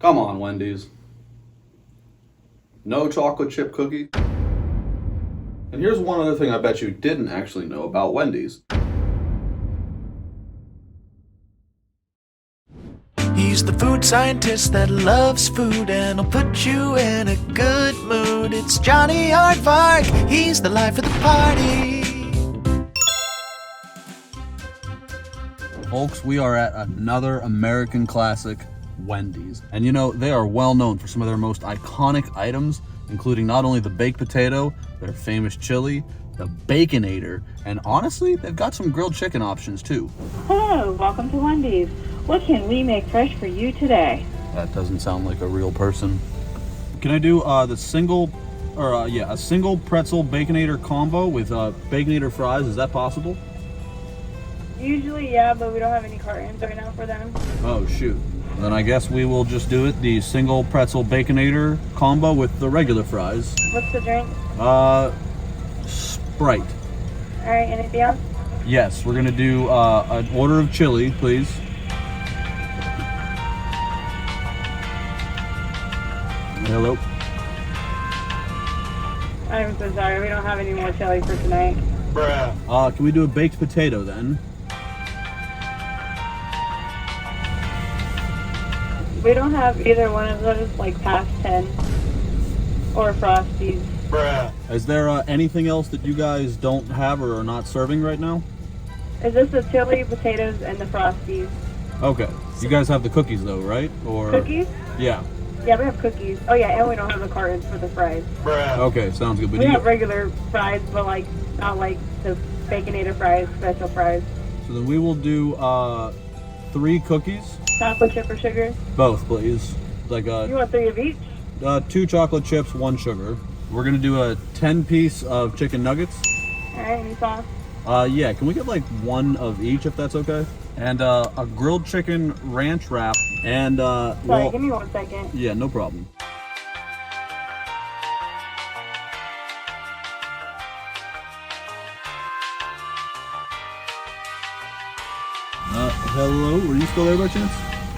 Come on, Wendy's. No chocolate chip cookie? And here's one other thing I bet you didn't actually know about Wendy's. He's the food scientist that loves food and will put you in a good mood. It's Johnny Aardvark, he's the life of the party. Folks, we are at another American classic, Wendy's. And you know, they are well known for some of their most iconic items, including not only the baked potato, their famous chili, the baconator, and honestly, they've got some grilled chicken options too. Hello, welcome to Wendy's. What can we make fresh for you today? That doesn't sound like a real person. Can I do a single pretzel baconator combo with baconator fries? Is that possible? Usually, yeah, but we don't have any cartons right now for them. Oh shoot. Then I guess we will just do it the single pretzel baconator combo with the regular fries. What's the drink? Sprite. All right, anything else? Yes, we're gonna do an order of chili, please. Hello. I'm so sorry, we don't have any more chili for tonight. Can we do a baked potato then? We don't have either one of those, like past 10 or Frosties. Is there anything else that you guys don't have or are not serving right now? Is this the chili, potatoes, and the Frosties? Okay. You guys have the cookies though, right? Or Cookies? Yeah. Yeah, we have cookies. Oh yeah, and we don't have the cartons for the fries. Okay, sounds good. But We have regular fries, but like not like the Baconator fries, special fries. So then we will do 3 cookies. Chocolate chip or sugar? Both, please. Like You want 3 of each? 2 chocolate chips, 1 sugar. We're gonna do a 10-piece of chicken nuggets. All right, any sauce? Yeah, can we get like 1 of each if that's okay? And a grilled chicken ranch wrap and Sorry, give me 1 second. Yeah, no problem. Hello, were you still there by chance?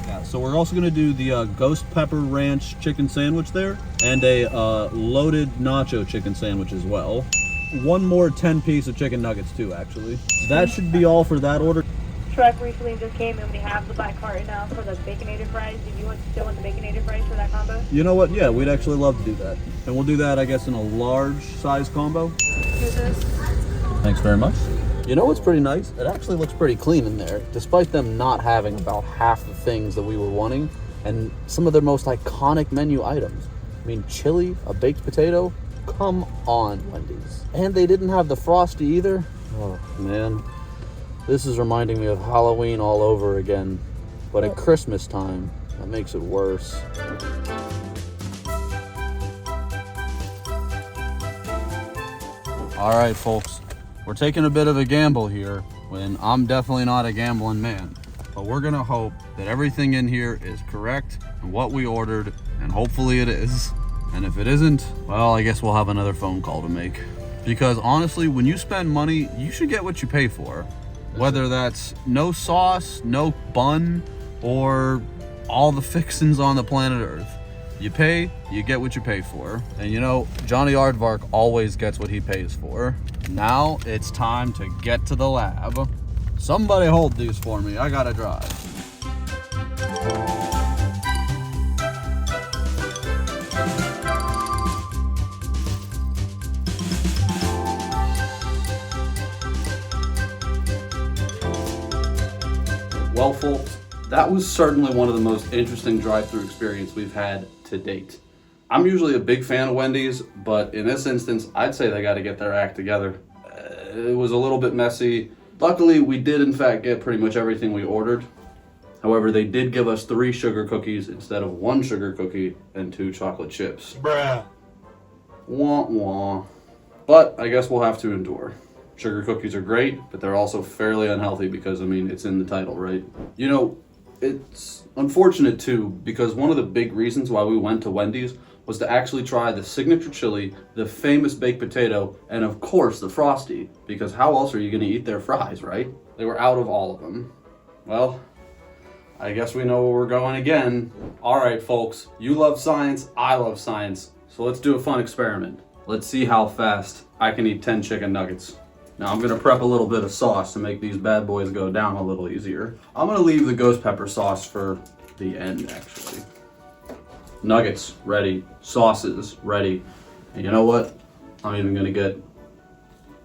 Yeah, so we're also gonna do the ghost pepper ranch chicken sandwich there and a loaded nacho chicken sandwich as well. 1 more 10-piece of chicken nuggets too, actually. That should be all for that order. Truck recently just came and we have the black carton now for the Baconator fries. Do you still want the Baconator fries for that combo? You know what? Yeah, we'd actually love to do that. And we'll do that, I guess, in a large size combo. Here's this. Thanks very much. You know what's pretty nice? It actually looks pretty clean in there, despite them not having about half the things that we were wanting and some of their most iconic menu items. I mean, chili, a baked potato, come on, Wendy's. And they didn't have the Frosty either. Oh, man. This is reminding me of Halloween all over again, but at Christmas time, that makes it worse. All right, folks, we're taking a bit of a gamble here when I'm definitely not a gambling man, but we're gonna hope that everything in here is correct and what we ordered, and hopefully it is. And if it isn't, well, I guess we'll have another phone call to make. Because honestly, when you spend money, you should get what you pay for. Whether that's no sauce, no bun, or all the fixins on the planet Earth. You pay, you get what you pay for. And you know, Johnny Aardvark always gets what he pays for. Now it's time to get to the lab. Somebody hold these for me, I gotta drive. Well, folks, that was certainly one of the most interesting drive-thru experience we've had to date. I'm usually a big fan of Wendy's, but in this instance, I'd say they got to get their act together. It was a little bit messy. Luckily, we did in fact get pretty much everything we ordered. However, they did give us 3 sugar cookies instead of 1 sugar cookie and 2 chocolate chips. Bruh. Wah wah. But I guess we'll have to endure. Sugar cookies are great, but they're also fairly unhealthy because, I mean, it's in the title, right? You know, it's unfortunate too, because one of the big reasons why we went to Wendy's was to actually try the signature chili, the famous baked potato, and of course the Frosty, because how else are you gonna eat their fries, right? They were out of all of them. Well, I guess we know where we're going again. All right, folks, you love science, I love science. So let's do a fun experiment. Let's see how fast I can eat 10 chicken nuggets. Now I'm gonna prep a little bit of sauce to make these bad boys go down a little easier. I'm gonna leave the ghost pepper sauce for the end, actually. Nuggets, ready. Sauces, ready. And you know what? I'm even gonna get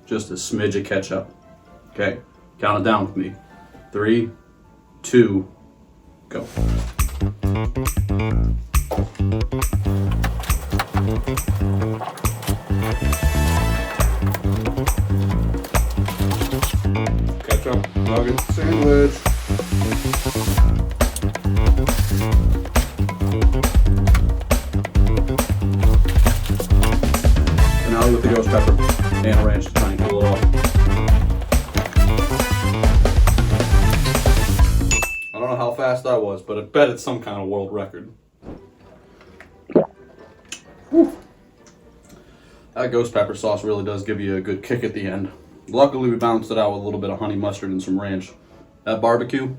just a smidge of ketchup. Okay, count it down with me. 3, 2, go. Ketchup, nugget, sandwich. And now with the ghost pepper and ranch to try and cool it off. I don't know how fast I was, but I bet it's some kind of world record. Whew. That ghost pepper sauce really does give you a good kick at the end. Luckily, we balanced it out with a little bit of honey mustard and some ranch. That barbecue,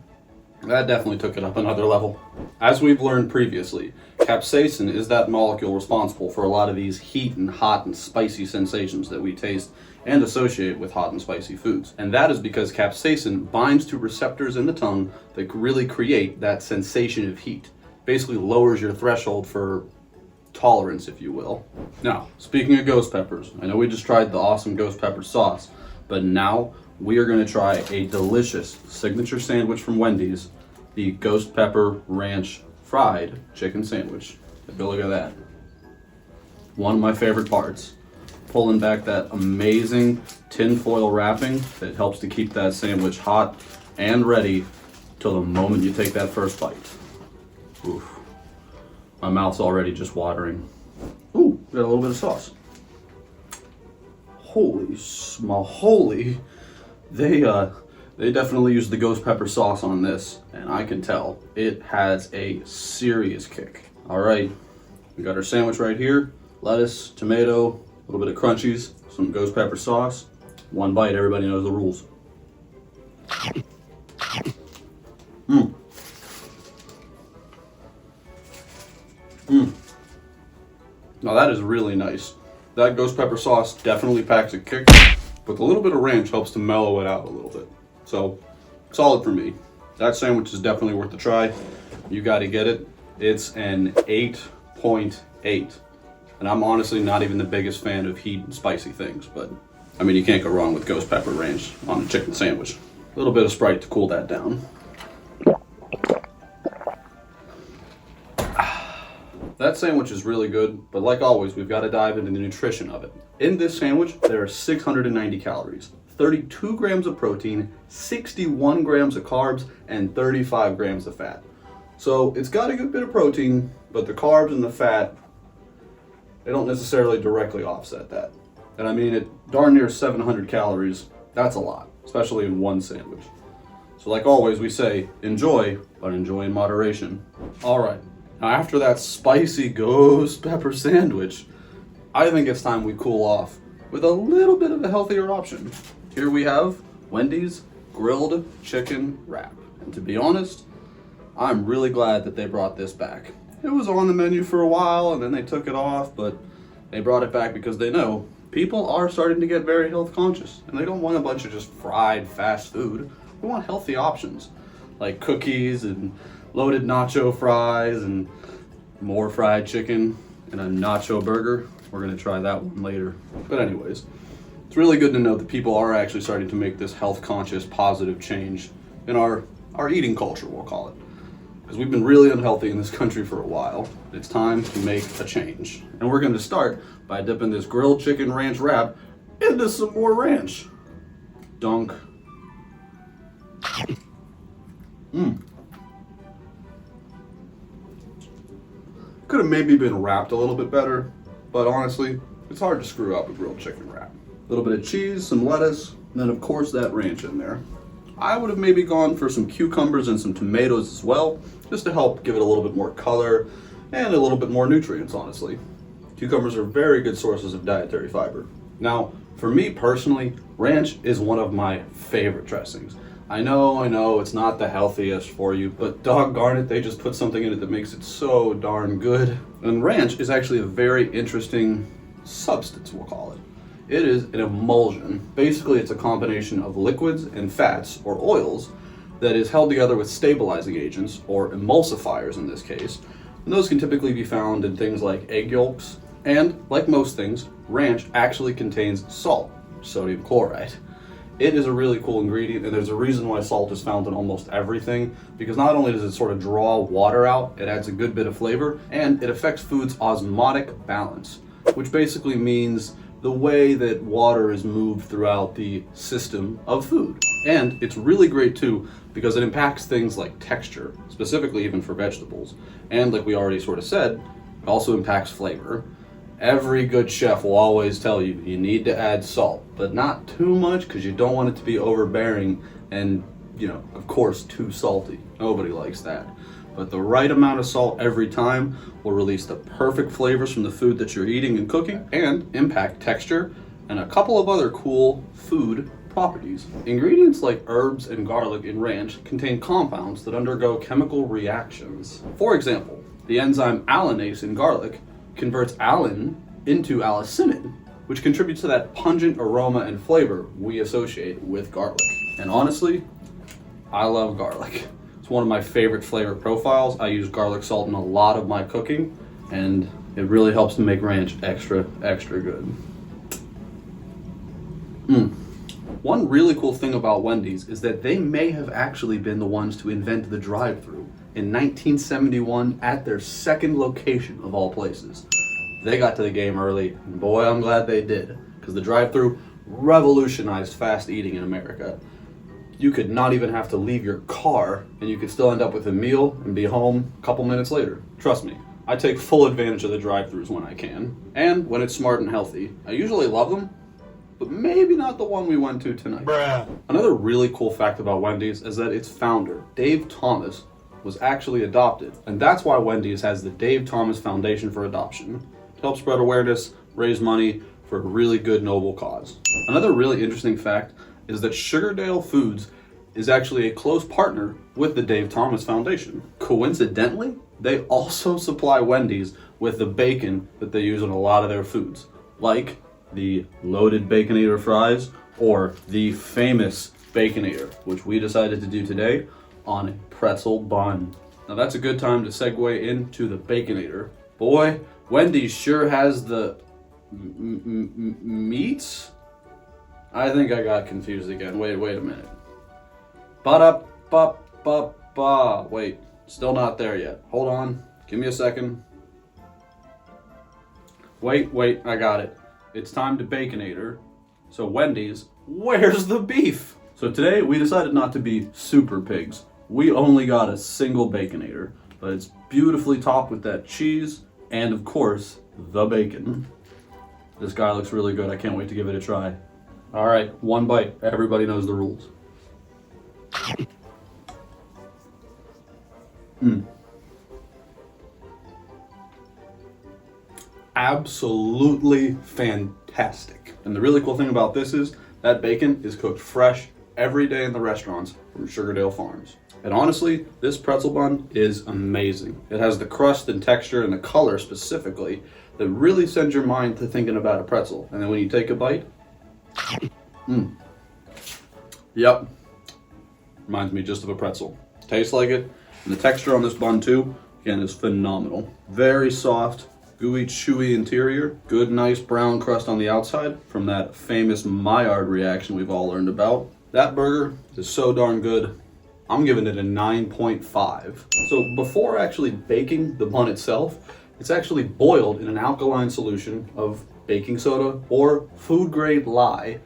that definitely took it up another level. As we've learned previously, capsaicin is that molecule responsible for a lot of these heat and hot and spicy sensations that we taste and associate with hot and spicy foods. And that is because capsaicin binds to receptors in the tongue that really create that sensation of heat. Basically lowers your threshold for tolerance, if you will. Now, speaking of ghost peppers, I know we just tried the awesome ghost pepper sauce, but now we are going to try a delicious signature sandwich from Wendy's, the ghost pepper ranch fried chicken sandwich. Take a look at that. One of my favorite parts. Pulling back that amazing tinfoil wrapping that helps to keep that sandwich hot and ready till the moment you take that first bite. Oof. My mouth's already just watering. Ooh, got a little bit of sauce. Holy, they definitely used the ghost pepper sauce on this, and I can tell it has a serious kick. All right, we got our sandwich right here. Lettuce, tomato, a little bit of crunchies, some ghost pepper sauce. One bite, everybody knows the rules. Now that is really nice. That ghost pepper sauce definitely packs a kick, but a little bit of ranch helps to mellow it out a little bit. So, solid for me. That sandwich is definitely worth the try. You gotta get it. It's an 8.8. And I'm honestly not even the biggest fan of heat and spicy things, but I mean, you can't go wrong with ghost pepper ranch on a chicken sandwich. A little bit of Sprite to cool that down. That sandwich is really good, but like always, we've got to dive into the nutrition of it. In this sandwich, there are 690 calories, 32 grams of protein, 61 grams of carbs, and 35 grams of fat. So it's got a good bit of protein, but the carbs and the fat, they don't necessarily directly offset that. And I mean, at darn near 700 calories, that's a lot, especially in one sandwich. So like always, we say, enjoy, but enjoy in moderation. All right. Now after that spicy ghost pepper sandwich, I think it's time we cool off with a little bit of a healthier option. Here we have Wendy's grilled chicken wrap. And to be honest, I'm really glad that they brought this back. It was on the menu for a while and then they took it off, but they brought it back because they know people are starting to get very health conscious and they don't want a bunch of just fried fast food. They want healthy options like cookies and loaded nacho fries and more fried chicken and a nacho burger. We're gonna try that one later. But anyways, it's really good to know that people are actually starting to make this health conscious positive change in our eating culture, we'll call it. Because we've been really unhealthy in this country for a while. It's time to make a change. And we're gonna start by dipping this grilled chicken ranch wrap into some more ranch. Dunk. Could have maybe been wrapped a little bit better, but honestly, it's hard to screw up a grilled chicken wrap. A little bit of cheese, some lettuce, and then of course that ranch in there. I would have maybe gone for some cucumbers and some tomatoes as well, just to help give it a little bit more color and a little bit more nutrients, honestly. Cucumbers are very good sources of dietary fiber. Now, for me personally, ranch is one of my favorite dressings. I know, it's not the healthiest for you, but doggone it, they just put something in it that makes it so darn good. And ranch is actually a very interesting substance, we'll call it. It is an emulsion. Basically, it's a combination of liquids and fats, or oils, that is held together with stabilizing agents, or emulsifiers in this case. And those can typically be found in things like egg yolks. And, like most things, ranch actually contains salt, sodium chloride. It is a really cool ingredient, and there's a reason why salt is found in almost everything, because not only does it sort of draw water out, it adds a good bit of flavor, and it affects food's osmotic balance, which basically means the way that water is moved throughout the system of food. And it's really great too, because it impacts things like texture, specifically even for vegetables. And like we already sort of said, it also impacts flavor. Every good chef will always tell you, you need to add salt, but not too much because you don't want it to be overbearing and, of course, too salty. Nobody likes that. But the right amount of salt every time will release the perfect flavors from the food that you're eating and cooking and impact texture and a couple of other cool food properties. Ingredients like herbs and garlic in ranch contain compounds that undergo chemical reactions. For example, the enzyme allanase in garlic converts allicin into allicin, which contributes to that pungent aroma and flavor we associate with garlic. And honestly, I love garlic. It's one of my favorite flavor profiles. I use garlic salt in a lot of my cooking, and it really helps to make ranch extra good. One really cool thing about Wendy's is that they may have actually been the ones to invent the drive-thru in 1971 at their second location of all places. They got to the game early, and boy, I'm glad they did, because the drive-thru revolutionized fast eating in America. You could not even have to leave your car, and you could still end up with a meal and be home a couple minutes later. Trust me, I take full advantage of the drive-thrus when I can, and when it's smart and healthy. I usually love them, but maybe not the one we went to tonight. Bruh. Another really cool fact about Wendy's is that its founder, Dave Thomas, was actually adopted, and that's why Wendy's has the Dave Thomas Foundation for Adoption, to help spread awareness, raise money for a really good noble cause. Another really interesting fact is that Sugardale Foods is actually a close partner with the Dave Thomas Foundation. Coincidentally, they also supply Wendy's with the bacon that they use in a lot of their foods, like the loaded baconator fries or the famous baconator, which we decided to do today on a pretzel bun. Now that's a good time to segue into the baconator. Boy, Wendy's sure has the meats. I think I got confused again. Wait a minute. Ba-da-ba-ba-ba. Wait, still not there yet. Hold on. Give me a second. Wait, I got it. It's time to baconator. So Wendy's, where's the beef? So today we decided not to be super pigs. We only got a single baconator, but it's beautifully topped with that cheese and of course, the bacon. This guy looks really good. I can't wait to give it a try. All right, one bite. Everybody knows the rules. Absolutely fantastic. And the really cool thing about this is that bacon is cooked fresh every day in the restaurants from Sugardale Farms. And honestly, this pretzel bun is amazing. It has the crust and texture and the color specifically that really sends your mind to thinking about a pretzel. And then when you take a bite, yep, reminds me just of a pretzel. Tastes like it. And the texture on this bun too, again, is phenomenal. Very soft, gooey, chewy interior. Good, nice brown crust on the outside from that famous Maillard reaction we've all learned about. That burger is so darn good. I'm giving it a 9.5. So before actually baking the bun itself, it's actually boiled in an alkaline solution of baking soda or food grade lye.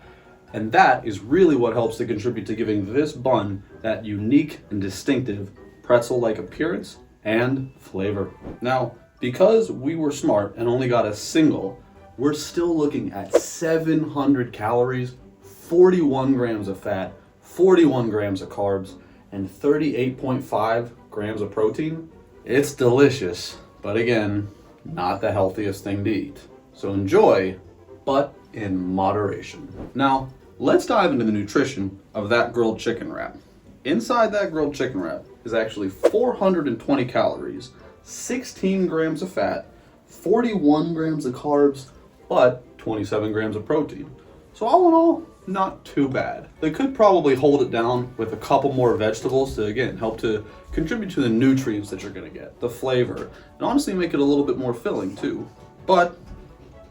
And that is really what helps to contribute to giving this bun that unique and distinctive pretzel-like appearance and flavor. Now, because we were smart and only got a single, we're still looking at 700 calories, 41 grams of fat, 41 grams of carbs, and 38.5 grams of protein. It's delicious, but again, not the healthiest thing to eat. So enjoy, but in moderation. Now, let's dive into the nutrition of that grilled chicken wrap. Inside that grilled chicken wrap is actually 420 calories, 16 grams of fat, 41 grams of carbs, but 27 grams of protein. So all in all, not too bad. They could probably hold it down with a couple more vegetables to, again, help to contribute to the nutrients that you're gonna get, the flavor, and honestly make it a little bit more filling too. But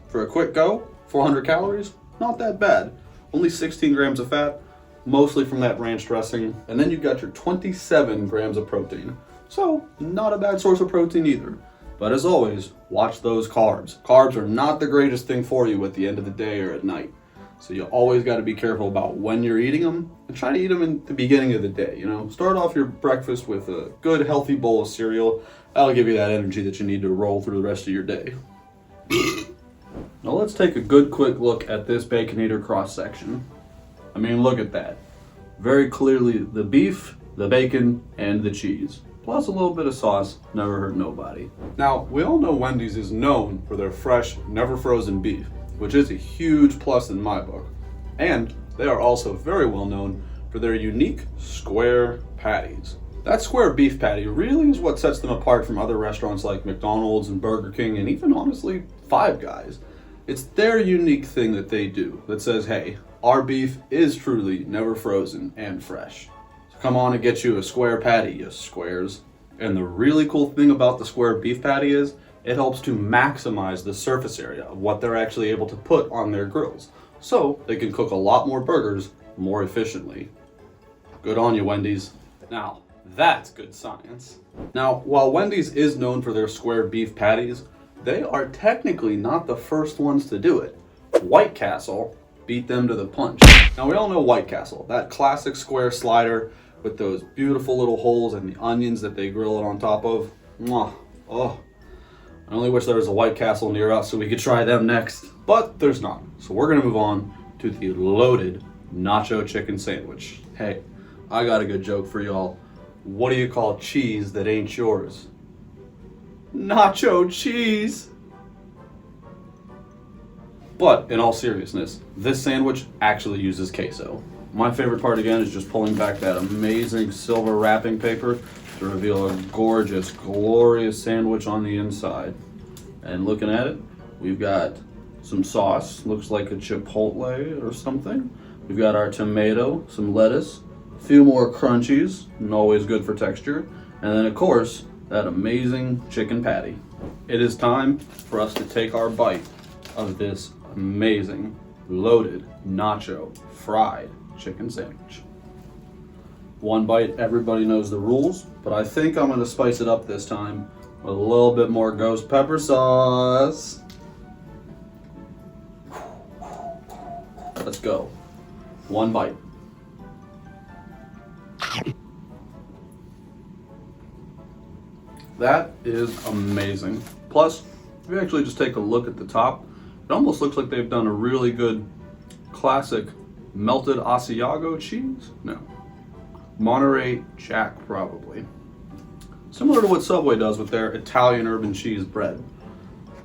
for a quick go, 400 calories, not that bad. Only 16 grams of fat, mostly from that ranch dressing, and then you've got your 27 grams of protein. So not a bad source of protein either. But as always, watch those carbs. Carbs are not the greatest thing for you at the end of the day or at night. So you always got to be careful about when you're eating them, and try to eat them in the beginning of the day. You know, start off your breakfast with a good healthy bowl of cereal. That'll give you that energy that you need to roll through the rest of your day. Now let's take a good quick look at this Baconator cross section. I mean, look at that. Very clearly the beef, the bacon, and the cheese. Plus a little bit of sauce, never hurt nobody. Now, we all know Wendy's is known for their fresh, never frozen beef, which is a huge plus in my book. And they are also very well known for their unique square patties. That square beef patty really is what sets them apart from other restaurants like McDonald's and Burger King and even honestly Five Guys. It's their unique thing that they do that says, hey, our beef is truly never frozen and fresh. So come on and get you a square patty, you squares. And the really cool thing about the square beef patty is it helps to maximize the surface area of what they're actually able to put on their grills. So they can cook a lot more burgers more efficiently. Good on you, Wendy's. Now, that's good science. Now, while Wendy's is known for their square beef patties, they are technically not the first ones to do it. White Castle beat them to the punch. Now, we all know White Castle, that classic square slider with those beautiful little holes and the onions that they grill it on top of. Mwah. Oh, I only wish there was a White Castle near us so we could try them next, but there's not. So we're gonna move on to the loaded nacho chicken sandwich. Hey, I got a good joke for y'all. What do you call cheese that ain't yours? Nacho cheese! But in all seriousness, this sandwich actually uses queso. My favorite part again is just pulling back that amazing silver wrapping paper to reveal a gorgeous, glorious sandwich on the inside. And looking at it, we've got some sauce, looks like a chipotle or something. We've got our tomato, some lettuce, a few more crunchies, and always good for texture. And then of course, that amazing chicken patty. It is time for us to take our bite of this amazing, loaded, nacho, fried chicken sandwich. One bite, everybody knows the rules, but I think I'm gonna spice it up this time with a little bit more ghost pepper sauce. Let's go. One bite. That is amazing. Plus, if you actually just take a look at the top, it almost looks like they've done a really good classic melted Asiago cheese? No. Monterey Jack, probably. Similar to what Subway does with their Italian urban cheese bread,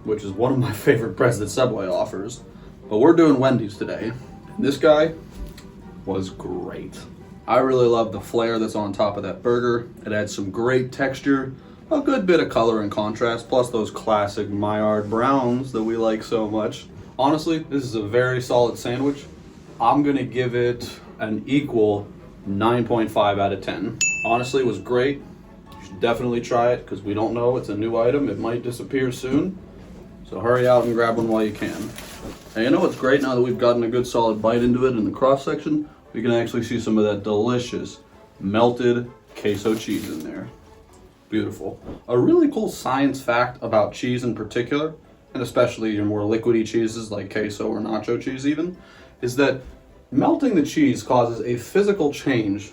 which is one of my favorite breads that Subway offers. But we're doing Wendy's today. And this guy was great. I really love the flair that's on top of that burger. It adds some great texture, a good bit of color and contrast, plus those classic Maillard browns that we like so much. Honestly, this is a very solid sandwich. I'm gonna give it an equal 9.5 out of 10. Honestly, it was great. You should definitely try it because we don't know, it's a new item. It might disappear soon. So hurry out and grab one while you can. And you know what's great now that we've gotten a good solid bite into it in the cross section? We can actually see some of that delicious melted queso cheese in there. Beautiful. A really cool science fact about cheese in particular, and especially your more liquidy cheeses like queso or nacho cheese even, is that melting the cheese causes a physical change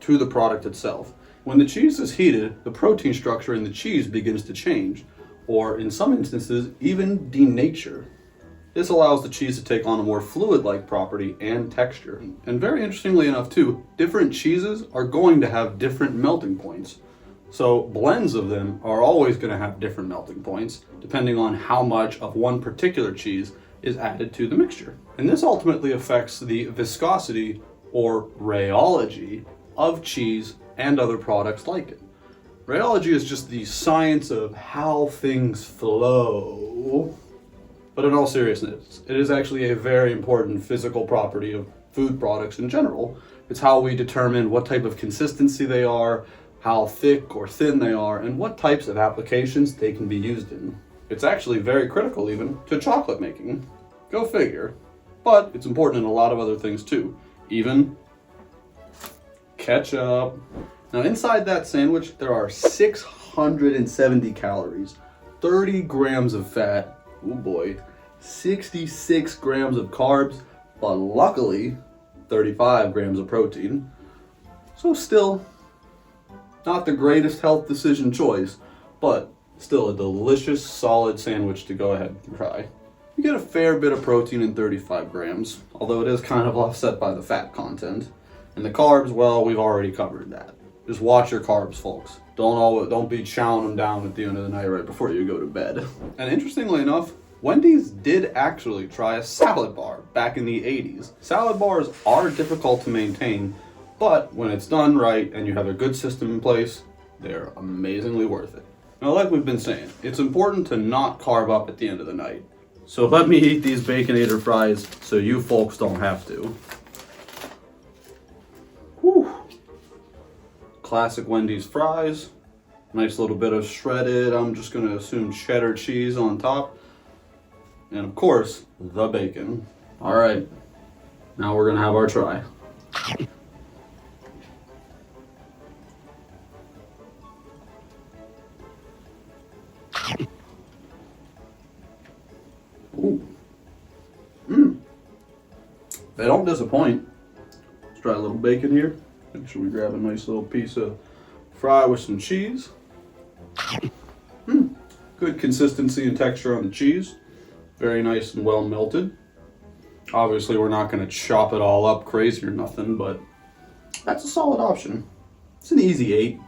to the product itself. When the cheese is heated, the protein structure in the cheese begins to change, or in some instances, even denature. This allows the cheese to take on a more fluid-like property and texture. And very interestingly enough too, different cheeses are going to have different melting points. So blends of them are always going to have different melting points, depending on how much of one particular cheese is added to the mixture. And this ultimately affects the viscosity or rheology of cheese and other products like it. Rheology is just the science of how things flow. But in all seriousness, it is actually a very important physical property of food products in general. It's how we determine what type of consistency they are, how thick or thin they are, and what types of applications they can be used in. It's actually very critical even to chocolate making. Go figure. But it's important in a lot of other things too. Even ketchup. Now inside that sandwich, there are 670 calories, 30 grams of fat, oh boy, 66 grams of carbs, but luckily 35 grams of protein. So still not the greatest health decision choice, but still a delicious, solid sandwich to go ahead and try. You get a fair bit of protein in 35 grams, although it is kind of offset by the fat content. And the carbs, well, we've already covered that. Just watch your carbs, folks. Don't be chowing them down at the end of the night right before you go to bed. And interestingly enough, Wendy's did actually try a salad bar back in the 80s. Salad bars are difficult to maintain, but when it's done right and you have a good system in place, they're amazingly worth it. Now, like we've been saying, it's important to not carb up at the end of the night. So let me eat these Baconator fries so you folks don't have to. Whew. Classic Wendy's fries. Nice little bit of shredded, I'm just gonna assume cheddar cheese on top. And of course, the bacon. All right, now we're gonna have our try. Ooh. They don't disappoint. Let's try a little bacon here. Make sure we grab a nice little piece of fry with some cheese. Good consistency and texture on the cheese. Very nice and well melted. Obviously, we're not going to chop it all up crazy or nothing, but that's a solid option. It's an easy 8.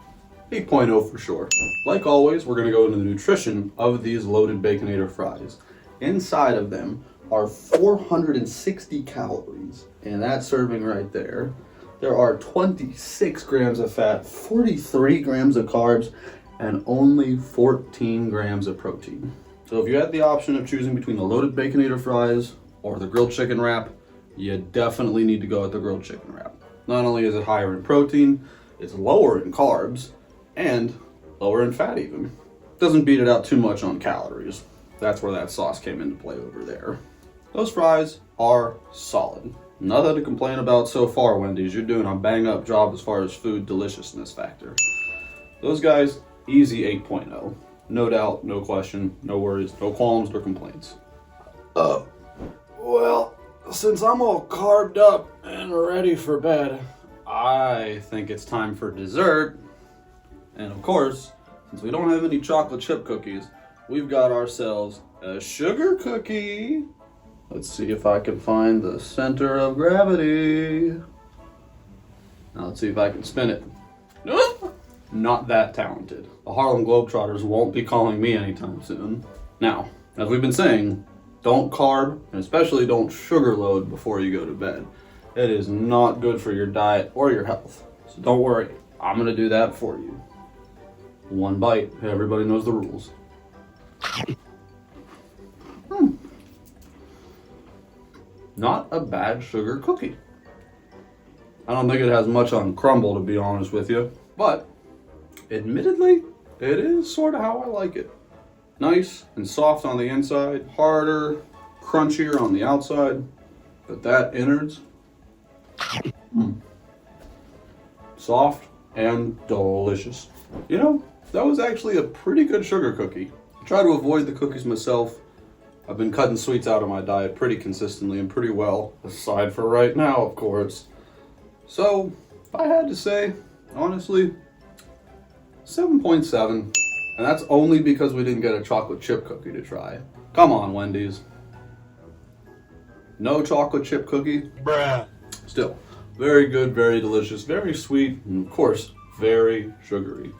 8.0 for sure. Like always, we're going to go into the nutrition of these loaded Baconator fries. Inside of them are 460 calories, and that serving right there, there are 26 grams of fat, 43 grams of carbs, and only 14 grams of protein. So if you had the option of choosing between the loaded Baconator fries or the grilled chicken wrap, you definitely need to go with the grilled chicken wrap. Not only is it higher in protein, it's lower in carbs, and lower in fat even. Doesn't beat it out too much on calories. That's where that sauce came into play over there. Those fries are solid. Nothing to complain about so far, Wendy's. You're doing a bang-up job as far as food deliciousness factor. Those guys, easy 8.0. No doubt, no question, no worries, no qualms or complaints. Well, since I'm all carved up and ready for bed, I think it's time for dessert. And of course, since we don't have any chocolate chip cookies, we've got ourselves a sugar cookie. Let's see if I can find the center of gravity. Now let's see if I can spin it. Nope. Not that talented. The Harlem Globetrotters won't be calling me anytime soon. Now, as we've been saying, don't carb, and especially don't sugar load before you go to bed. It is not good for your diet or your health. So don't worry, I'm gonna do that for you. One bite, everybody knows the rules. Not a bad sugar cookie. I don't think it has much on crumble, to be honest with you, but admittedly, it is sort of how I like it. Nice and soft on the inside, harder, crunchier on the outside, but that innards, soft and delicious. You know, that was actually a pretty good sugar cookie. I try to avoid the cookies myself. I've been cutting sweets out of my diet pretty consistently and pretty well, aside for right now, of course. So, if I had to say, honestly, 7.7. And that's only because we didn't get a chocolate chip cookie to try. Come on, Wendy's. No chocolate chip cookie? Bruh. Still, very good, very delicious, very sweet, and of course, very sugary.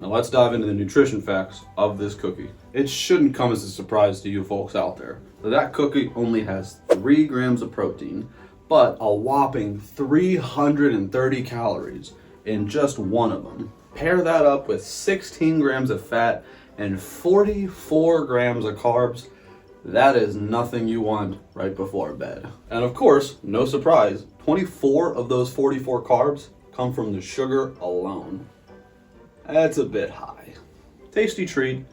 Now let's dive into the nutrition facts of this cookie. It shouldn't come as a surprise to you folks out there. That cookie only has 3 grams of protein, but a whopping 330 calories. in just one of them. Pair that up with 16 grams of fat and 44 grams of carbs. That is nothing you want right before bed. And of course, no surprise, 24 of those 44 carbs come from the sugar alone. That's a bit high. Tasty treat,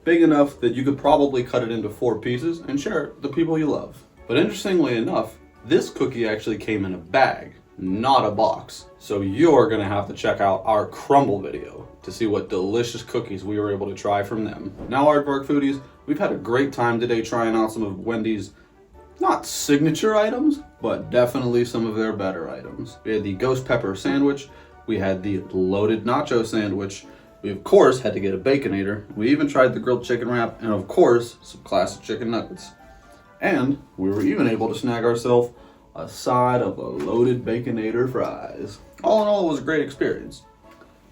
big enough that you could probably cut it into 4 pieces and share it with the people you love. But interestingly enough, this cookie actually came in a bag, not a box. So you're gonna have to check out our crumble video to see what delicious cookies we were able to try from them. Now, Aardvark foodies, we've had a great time today trying out some of Wendy's, not signature items, but definitely some of their better items. We had the ghost pepper sandwich, we had the loaded nacho sandwich, we of course had to get a baconator, we even tried the grilled chicken wrap, and of course, some classic chicken nuggets. And we were even able to snag ourselves a side of the loaded baconator fries. All in all, it was a great experience.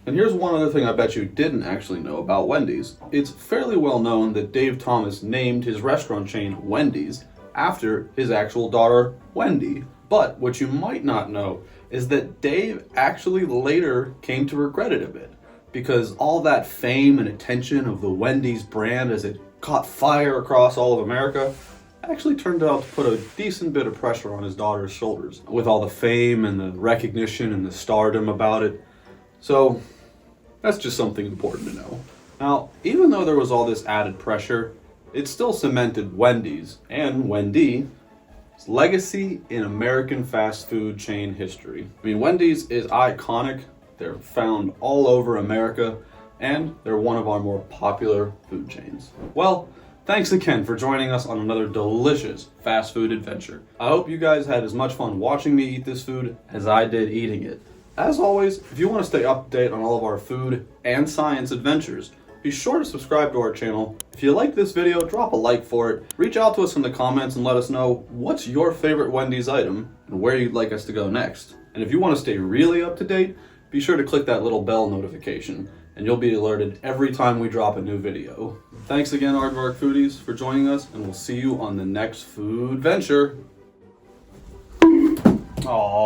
And here's one other thing I bet you didn't actually know about Wendy's. It's fairly well known that Dave Thomas named his restaurant chain Wendy's after his actual daughter, Wendy. But what you might not know is that Dave actually later came to regret it a bit, because all that fame and attention of the Wendy's brand as it caught fire across all of America actually turned out to put a decent bit of pressure on his daughter's shoulders with all the fame and the recognition and the stardom about it. So that's just something important to know. Now, even though there was all this added pressure, it still cemented Wendy's and Wendy's legacy in American fast food chain history. I mean, Wendy's is iconic. They're found all over America, and they're one of our more popular food chains. Well, thanks again for joining us on another delicious fast food adventure. I hope you guys had as much fun watching me eat this food as I did eating it. As always, if you want to stay up to date on all of our food and science adventures, be sure to subscribe to our channel. If you like this video, drop a like for it. Reach out to us in the comments and let us know what's your favorite Wendy's item and where you'd like us to go next. And if you want to stay really up to date, be sure to click that little bell notification and you'll be alerted every time we drop a new video. Thanks again, Aardvark foodies, for joining us, and we'll see you on the next food venture. Aww.